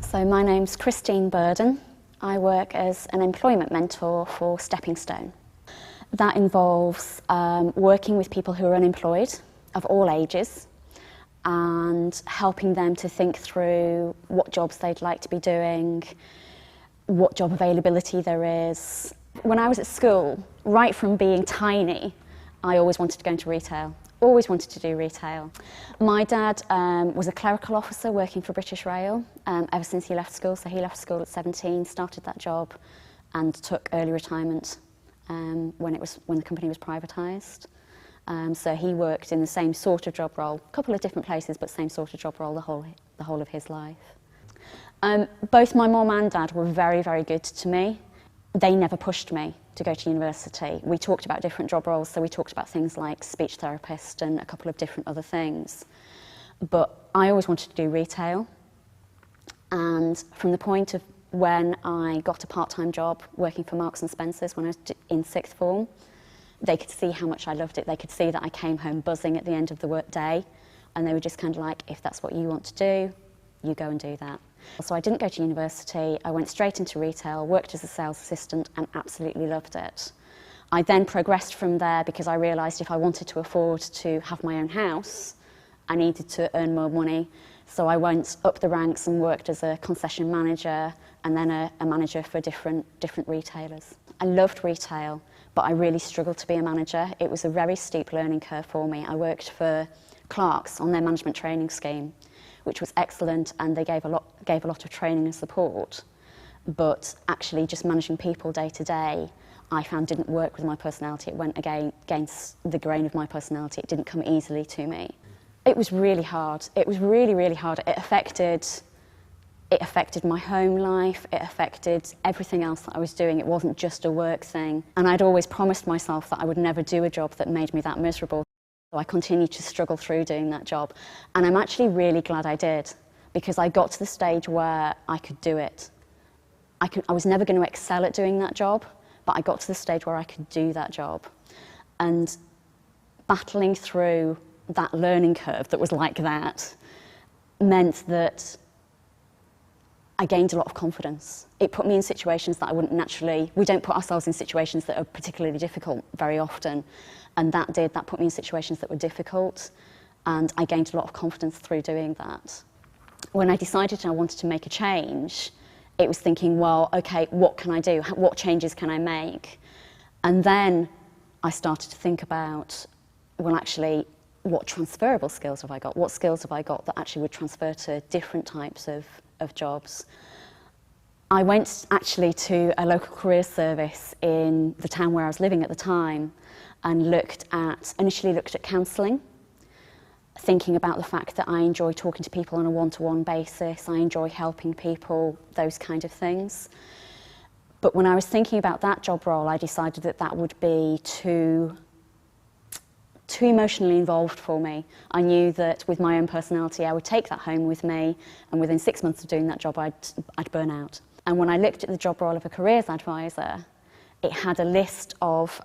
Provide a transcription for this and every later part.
So my name's Christine Burden. I work as an employment mentor for Stepping Stone. That involves working with people who are unemployed of all ages and helping them to think through what jobs they'd like to be doing, what job availability there is. When I was at school, right from being tiny, I always wanted to go into retail. Always wanted to do retail. My dad was a clerical officer working for British Rail ever since he left school. So he left school at 17, started that job and took early retirement when the company was privatised. So he worked in the same sort of job role, a couple of different places, but same sort of job role the whole of his life. Both my mum and dad were very, very good to me. They never pushed me to go to university. We talked about different job roles, so we talked about things like speech therapist and a couple of different other things. But I always wanted to do retail. And from the point of when I got a part-time job working for Marks and Spencer's when I was in sixth form, they could see how much I loved it. They could see that I came home buzzing at the end of the work day, and they were just kind of like, if that's what you want to do, you go and do that. So I didn't go to university, I went straight into retail, worked as a sales assistant and absolutely loved it. I then progressed from there because I realised if I wanted to afford to have my own house, I needed to earn more money. So I went up the ranks and worked as a concession manager and then a manager for different retailers. I loved retail, but I really struggled to be a manager. It was a very steep learning curve for me. I worked for Clark's on their management training scheme, which was excellent, and they gave a lot of training and support. But actually just managing people day to day, I found didn't work with my personality. It went against the grain of my personality. It didn't come easily to me. It was really hard. It was really, really hard. It affected my home life. It affected everything else that I was doing. It wasn't just a work thing. And I'd always promised myself that I would never do a job that made me that miserable. So I continued to struggle through doing that job. And I'm actually really glad I did, because I got to the stage where I could do it. I was never going to excel at doing that job, but I got to the stage where I could do that job. And battling through that learning curve that was like that meant that I gained a lot of confidence. It put me in situations that I wouldn't naturally... We don't put ourselves in situations that are particularly difficult very often. And that put me in situations that were difficult. And I gained a lot of confidence through doing that. When I decided I wanted to make a change, it was thinking, well, okay, what can I do? What changes can I make? And then I started to think about, well, actually, what transferable skills have I got? What skills have I got that actually would transfer to different types of jobs? I went actually to a local careers service in the town where I was living at the time and initially looked at counselling, thinking about the fact that I enjoy talking to people on a one-to-one basis, I enjoy helping people, those kind of things. But when I was thinking about that job role, I decided that that would be too emotionally involved for me. I knew that with my own personality, I would take that home with me, and within 6 months of doing that job, I'd burn out. And when I looked at the job role of a careers advisor, it had a list of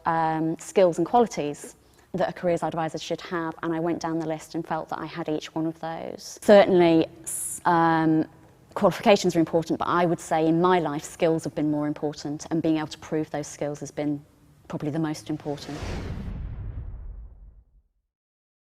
skills and qualities that a careers advisor should have, and I went down the list and felt that I had each one of those. Certainly, qualifications are important, but I would say in my life, skills have been more important, and being able to prove those skills has been probably the most important.